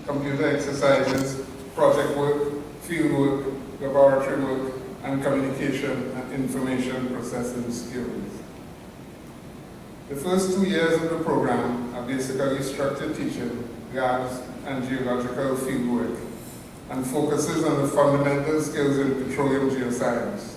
computer exercises, project work, field work, laboratory work, and communication and information processing skills. The first 2 years of the program are basically structured teaching, labs, and geological field work, and focuses on the fundamental skills in petroleum geoscience.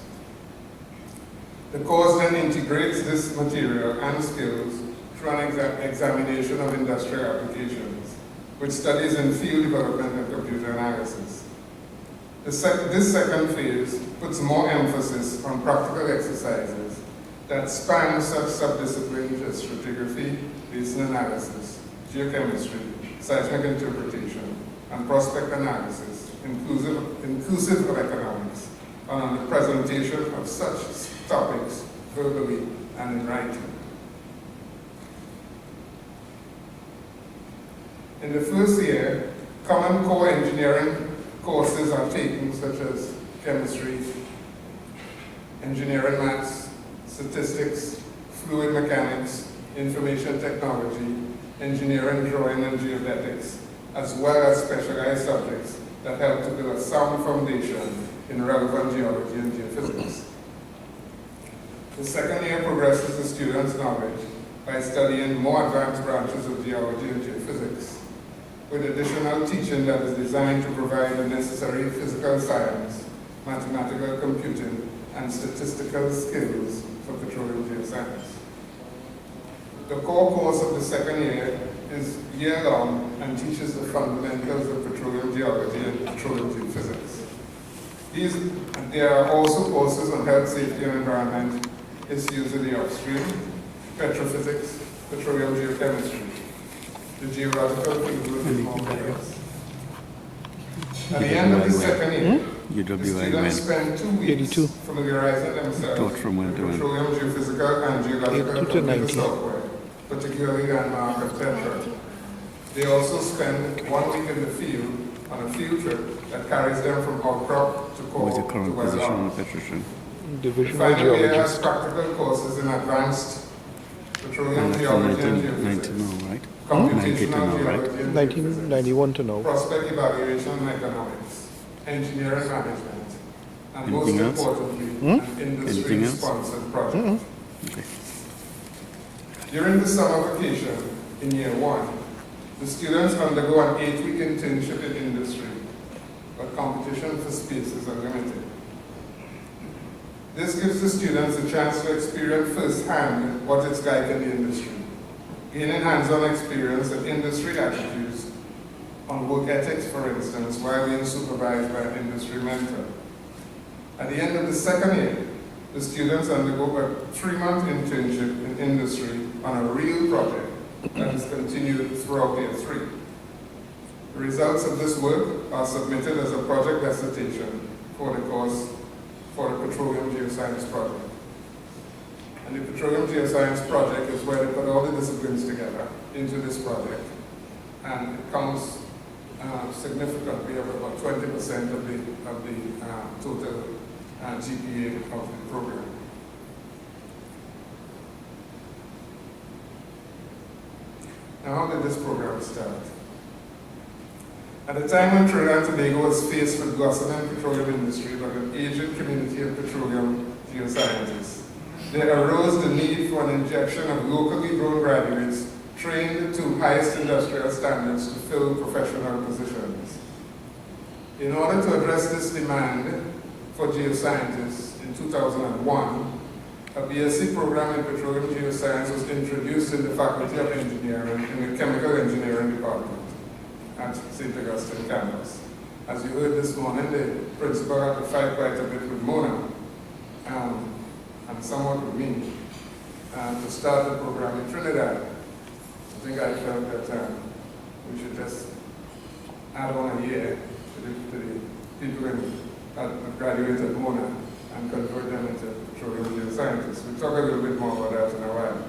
The course then integrates this material and skills through an examination of industrial applications, which studies in field development and computer analysis. This second phase puts more emphasis on practical exercises that span such subdisciplines as stratigraphy, basin analysis, geochemistry, seismic interpretation, and prospect analysis, inclusive of economics, and on the presentation of such topics verbally and in writing. In the first year, common core engineering courses are taken, such as chemistry, engineering maths, statistics, fluid mechanics, information technology, engineering, drawing, and geodetics, as well as specialized subjects that help to build a sound foundation in relevant geology and geophysics. The second year progresses the students' knowledge by studying more advanced branches of geology and geophysics, with additional teaching that is designed to provide the necessary physical science, mathematical computing, and statistical skills for petroleum geoscience. The core course of the second year is year-long and teaches the fundamentals of petroleum geology and petroleum geophysics. There are also courses on health, safety, and environment, issues in the upstream, petrophysics, petroleum geochemistry. The geological field is more various. At the end of the second year, the students spend 2 weeks familiarizing themselves with petroleum geophysical and geological computer software, particularly landmark and Tetra. They also spend 1 week in the field on a field trip that carries them from outcrop to core to well. The final year has practical courses in advanced petroleum geology and geophysics, right? computational geology and 1991 to now. prospect evaluation and economics, engineering management, and most importantly, an industry-sponsored project. Okay. During the summer vacation in year 1, the students undergo an 8-week internship in industry, but competition for spaces are limited. This gives the students a chance to experience firsthand what it's like in the industry, gaining hands-on experience and industry attitudes on work ethics, for instance, while being supervised by an industry mentor. At the end of the second year, the students undergo a 3-month internship in industry on a real project that is continued throughout year 3. The results of this work are submitted as a project dissertation for the course for the Petroleum Geoscience Project. And the Petroleum Geoscience Project is where they put all the disciplines together into this project. And it comes significantly of about 20% of the total GPA of the program. Now, how did this program start? At the time when Trinidad and Tobago was faced with blossoming petroleum industry but an aging community of petroleum geoscientists, there arose the need for an injection of locally grown graduates trained to highest industrial standards to fill professional positions. In order to address this demand for geoscientists in 2001, a BSc program in petroleum geoscience was introduced in the Faculty of Engineering in the Chemical Engineering Department at St. Augustine campus. As you heard this morning, the principal had to fight quite a bit with Mona and somewhat with me to start the program in Trinidad. I think I felt that we should just add on a year to the people that graduated Mona and convert them into petroleum geoscientists. We'll talk a little bit more about that in a while.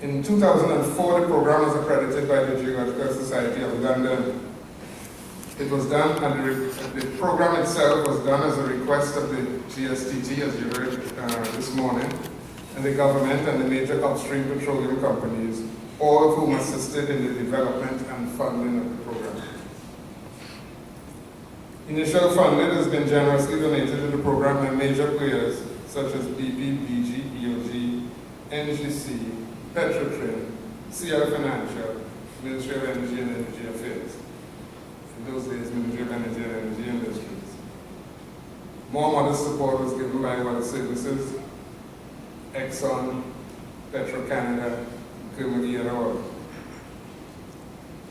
In 2004, the program was accredited by the Geological Society of London. It was done, and the program itself was done as a request of the GSTT, as you heard this morning, and the government and the major upstream petroleum companies all of whom assisted in the development and funding of the program. Initial funding has been generously donated to the program by major players such as BP, BG, EOG, NGC, Petrotrin, CL Financial, Ministry of Energy and Energy Affairs. In those days, Ministry of Energy and Energy Industries. More modest support was given by Water Services, Exxon, Petro-Canada, Kerr-McGee et al.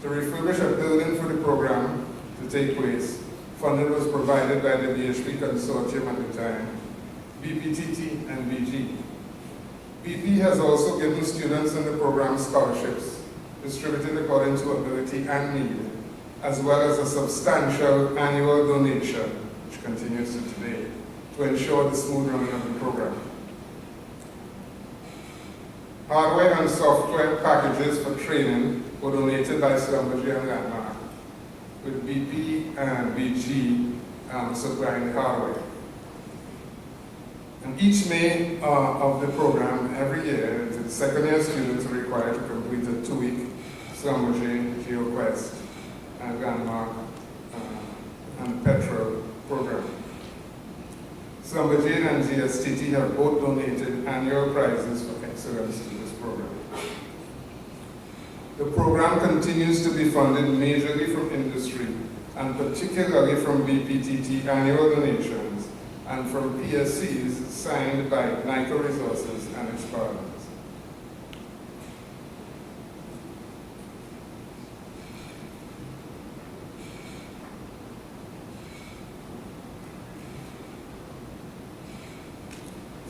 To refurbish a building for the program to take place, funding was provided by the BHP consortium at the time, BPTT and BG. BP has also given students in the program scholarships, distributed according to ability and need, as well as a substantial annual donation, which continues to today, to ensure the smooth running of the program. Hardware and software packages for training were donated by Schlumberger and Landmark, with BP and BG supplying the hardware. And each May of the program, every year, the second-year students are required to complete a 2-week Schlumberger, GeoQuest, and Landmark and Petrol program. Schlumberger and GSTT have both donated annual prizes for excellence to this program. The program continues to be funded majorly from industry, and particularly from BPTT annual donations, and from PSCs signed by NICO Resources and its partners.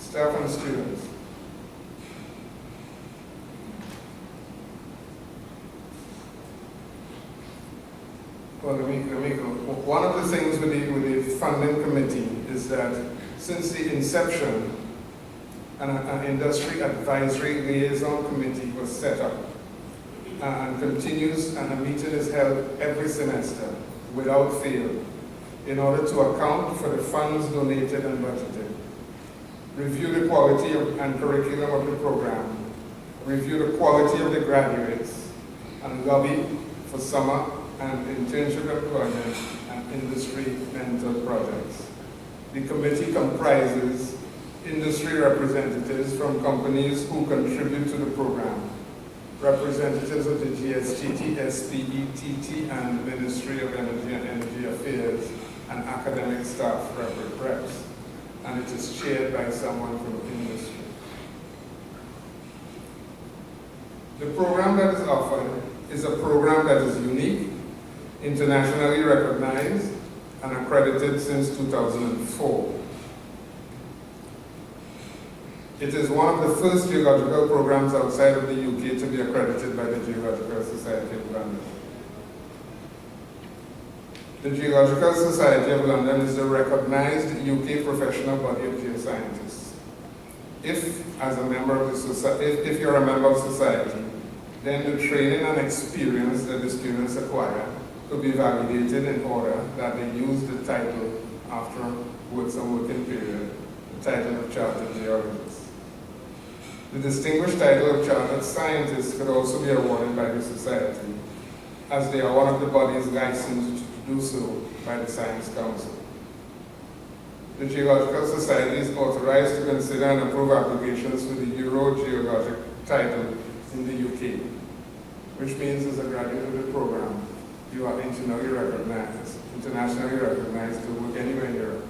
Staff and students. Well, let me go. One of the things with the funding committee is that since the inception, an industry advisory liaison committee was set up and continues, and a meeting is held every semester without fail in order to account for the funds donated and budgeted, review the quality and curriculum of the program, review the quality of the graduates, and lobby for summer and internship employment and industry mentor projects. The committee comprises industry representatives from companies who contribute to the program, representatives of the GSTT, SPETT, and Ministry of Energy and Energy Affairs, and academic staff reps, and it is chaired by someone from industry. The program that is offered is a program that is unique, internationally recognized, and accredited since 2004. It is one of the first geological programs outside of the UK to be accredited by the Geological Society of London. The Geological Society of London is the recognized UK professional body of geoscientists. If, as a member of the society, if you're a member of society, then the training and experience that the students acquire could be validated in order that they use the title after some working period, the title of Chartered Geologist. The distinguished title of Chartered Scientist could also be awarded by the Society, as they are one of the bodies licensed to do so by the Science Council. The Geological Society is authorized to consider and approve applications for the Euro-Geologic title in the UK, which means as a graduate of the program, you are internationally recognized to work anywhere in Europe.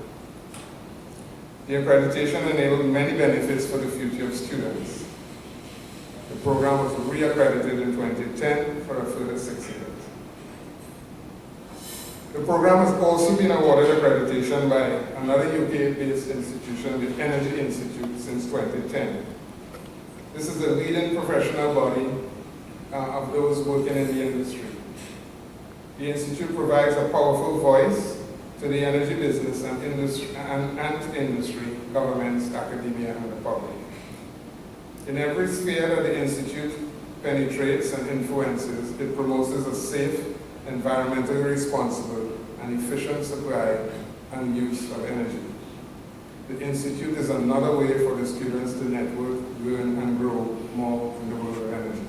The accreditation enabled many benefits for the future of students. The program was re-accredited in 2010 for a further 6 years. The program has also been awarded accreditation by another UK-based institution, the Energy Institute, since 2010. This is a leading professional body of those working in the industry. The Institute provides a powerful voice to the energy business and industry, governments, academia, and the public. In every sphere that the Institute penetrates and influences, it promotes a safe, environmentally responsible, and efficient supply and use of energy. The Institute is another way for the students to network, learn, and grow more in the world of energy.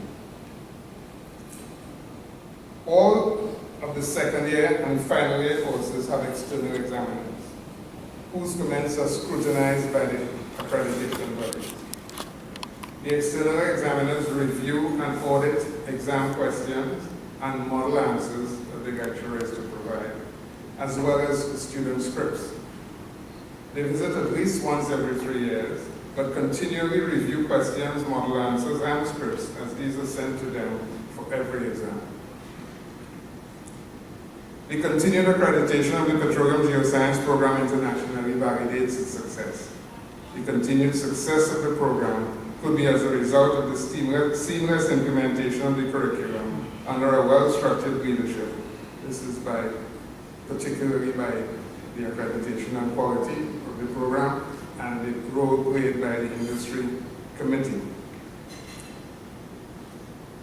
All of the second year and final year courses have external examiners, whose comments are scrutinized by the accreditation body. The external examiners review and audit exam questions and model answers that the lecturer is to provide, as well as student scripts. They visit at least once every 3 years, but continually review questions, model answers, and scripts as these are sent to them for every exam. The continued accreditation of the Petroleum Geoscience Program internationally validates its success. The continued success of the program could be as a result of the seamless implementation of the curriculum under a well-structured leadership. This is particularly by the accreditation and quality of the program and the role played by the industry committee.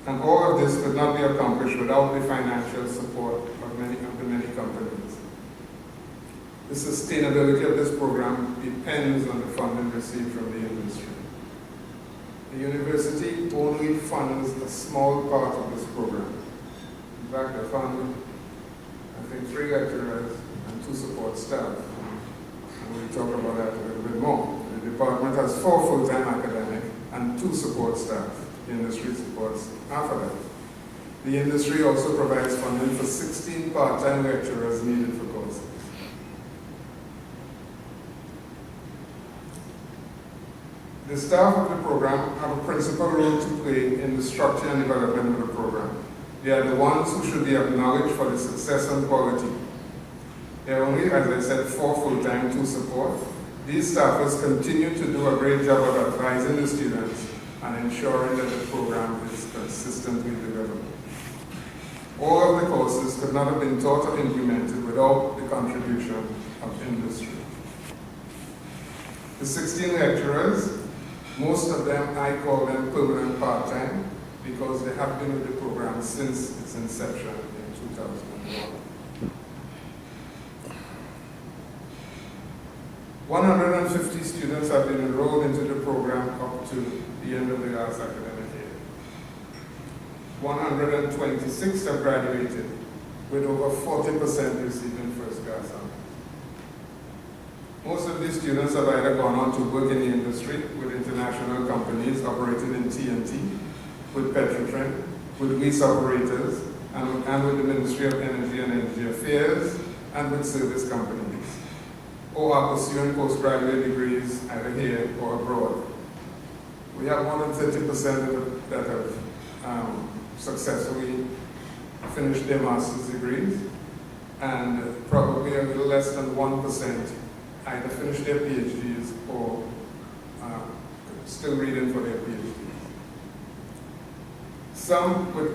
And all of this could not be accomplished without the financial support of many companies. The sustainability of this program depends on the funding received from the industry. The university only funds a small part of this program. In fact, they fund, I think, 3 lecturers and 2 support staff. And we'll talk about that a little bit more. The department has 4 full-time academic and 2 support staff. The industry supports half of that. The industry also provides funding for 16 part-time lecturers needed for courses. The staff of the program have a principal role to play in the structure and development of the program. They are the ones who should be acknowledged for the success and quality. There are only, as I said, 4 full-time, 2 support. These staffers continue to do a great job of advising the students and ensuring that the program is consistently delivered. All of the courses could not have been taught or implemented without the contribution of industry. The 16 lecturers, most of them, I call them permanent part-time because they have been with the program since its inception in 2001. 150 students have been enrolled into the program up to the end of the last academic year. 126 have graduated, with over 40% receiving first-class honors. Most of these students have either gone on to work in the industry with international companies operating in TNT, with Petrotrin, with lease operators, and with the Ministry of Energy and Energy Affairs, and with service companies, or are pursuing postgraduate degrees either here or abroad. We have more than 30% that have successfully finished their master's degrees, and probably a little less than 1% either finished their PhDs or still reading for their PhDs. Some of the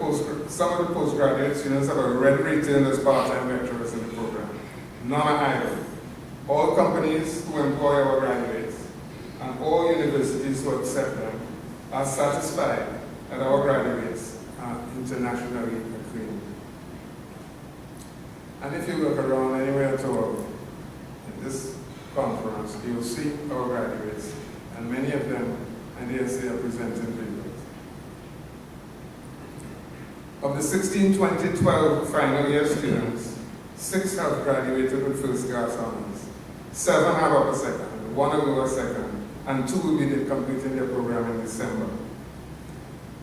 postgraduate students have already returned as part-time lecturers in the program. None are idle. All companies who employ our graduates and all universities who accept them are satisfied that our graduates are internationally acclaimed. And if you look around anywhere at all in this conference, you'll see our graduates, and many of them, I dare say, are presenting papers. Of the 16, 20, 12 final year students, 6 have graduated with first-class honors. 7 have upper second, 1 a lower second, and 2 will be completing their program in December.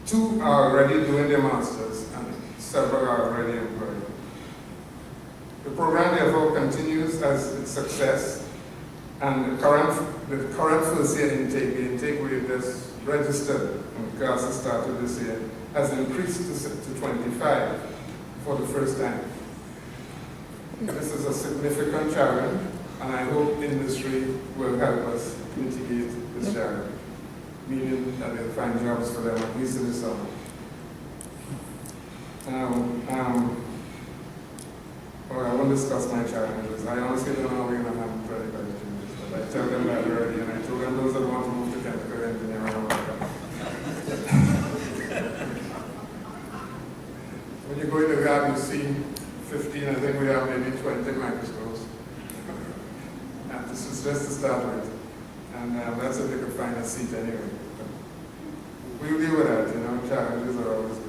2 are already doing their masters, and several are already employed. The program, therefore, continues as its success, and the current first-year intake, the intake we just registered when classes started this year, has increased to 25 for the first time. This is a significant challenge, and I hope industry will help us mitigate this challenge, meaning that they'll find jobs for them at least in the summer. Well, I won't discuss my challenges. I honestly don't know how we're going to have 25 students, but I tell them that already, and I told them those that want to move to chemical engineering are welcome. When you go in the lab, you see 15, I think we have maybe 20 microscopes. And this is just to start with. And that's if they could find a seat anyway. But we'll deal with that, challenges are always good.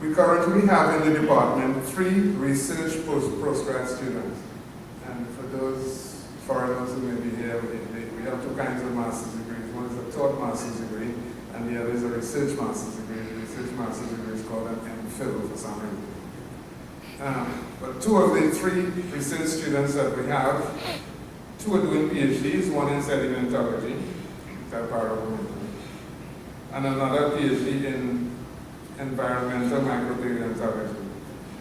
We currently have in the department 3 research postgrad students. And for those foreigners who may be here, we have 2 kinds of master's degrees. One is a taught master's degree, and the other is a research master's degree. The research master's degree is called an MPhil for some reason. But 2 of the 3 research students that we have, 2 are doing PhDs, one in sedimentology, and another PhD in environmental micropaleontology.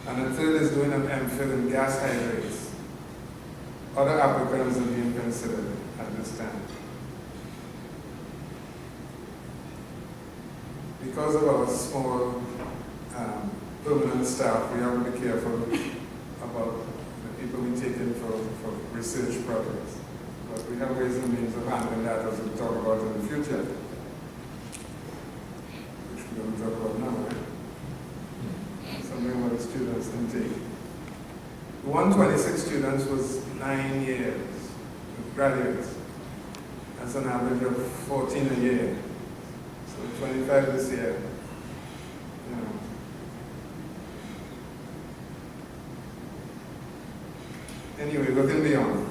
And the third is doing an MPhil in gas hydrates. Other applicants are being considered at this time. Because of our small permanent staff, we have to be careful about the people we take in for research projects. But we have ways and means of handling that as we'll talk about in the future, which we're going to talk about now, right? Something about the students' intake. The 126 students was 9 years with graduates. That's an average of 14 a year. So 25 this year. Anyway, looking beyond.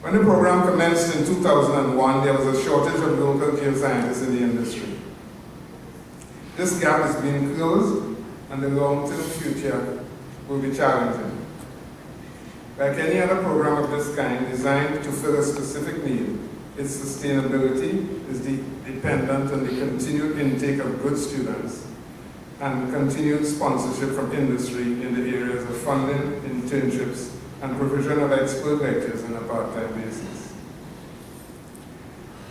When the program commenced in 2001, there was a shortage of local geoscientists in the industry. This gap is being closed, and the long-term future will be challenging. Like any other program of this kind designed to fill a specific need, its sustainability is dependent on the continued intake of good students and continued sponsorship from industry in the areas of funding, internships, and provision of expert lectures on a part-time basis.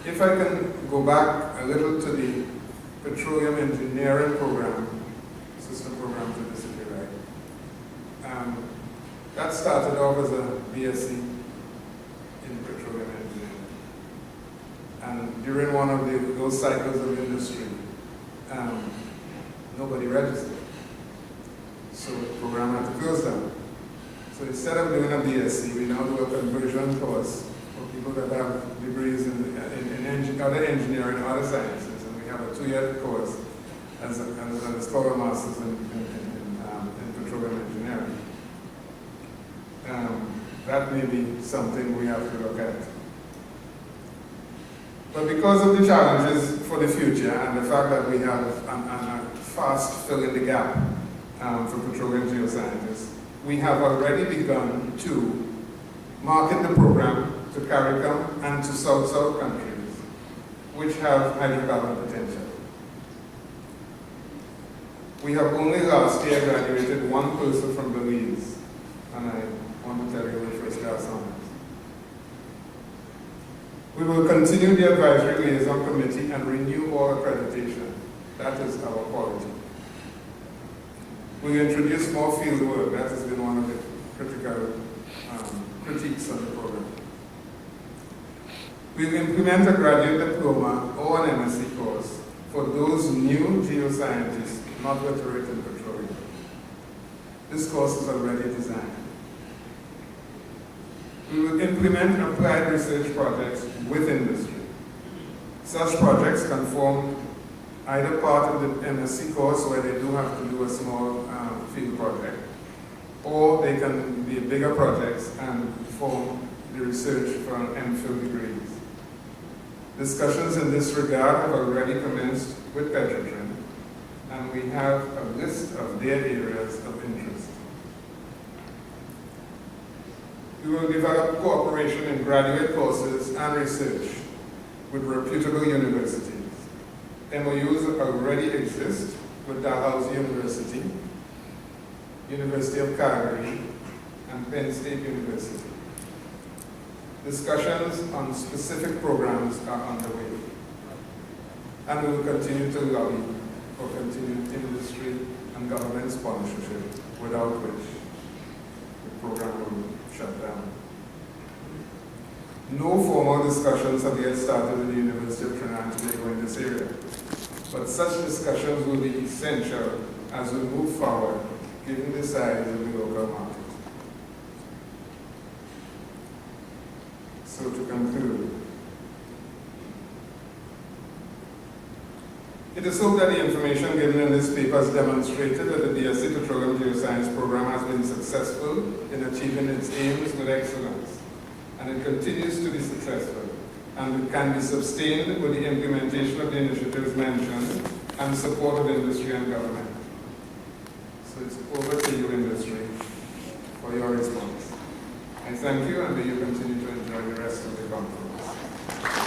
If I can go back a little to the petroleum engineering program, system program to this, if you like. That started off as a BSc in petroleum engineering. And during one of those cycles of industry, nobody registered. So the program had to close down. So instead of doing a BSc, we now do a conversion course for people that have degrees in other engineering, other sciences, and we have a 2-year course as a scholar master's in petroleum engineering. That may be something we have to look at. But because of the challenges for the future and the fact that we have a fast fill in the gap for petroleum geoscientists, we have already begun to market the program to CARICOM and to South-South countries, which have hydrocarbon potential. We have only last year graduated 1 person from Belize, and I want to tell you the first class honors. We will continue the advisory liaison committee and renew all accreditation. That is our quality. We introduce more field work. That has been one of the critical critiques of the program. We will implement a graduate diploma or an MSc course for those new geoscientists not veteran in petroleum. This course is already designed. We will implement applied research projects with industry. Such projects can form either part of the MSc course where they do have to do a small field project, or they can be bigger projects and form the research for an MPhil degrees. Discussions in this regard have already commenced with bertrand, and we have a list of their areas of interest. We will develop cooperation in graduate courses and research with reputable universities. MOUs already exist with Dalhousie University, University of Calgary, and Penn State University. Discussions on specific programs are underway, and we will continue to lobby for continued industry and government sponsorship, without which the program will shut down. No formal discussions have yet started at the University of Trinidad and Tobago in this area, but such discussions will be essential as we move forward, given the size of the local market. So to conclude, it It is so that the information given in this paper has demonstrated that the BSc Petroleum Geoscience program has been successful in achieving its aims with excellence, and it continues to be successful, and it can be sustained with the implementation of the initiatives mentioned and the support of industry and government. So it's over to you, industry, for your response. I thank you, and may you continue to enjoy the rest of the conference.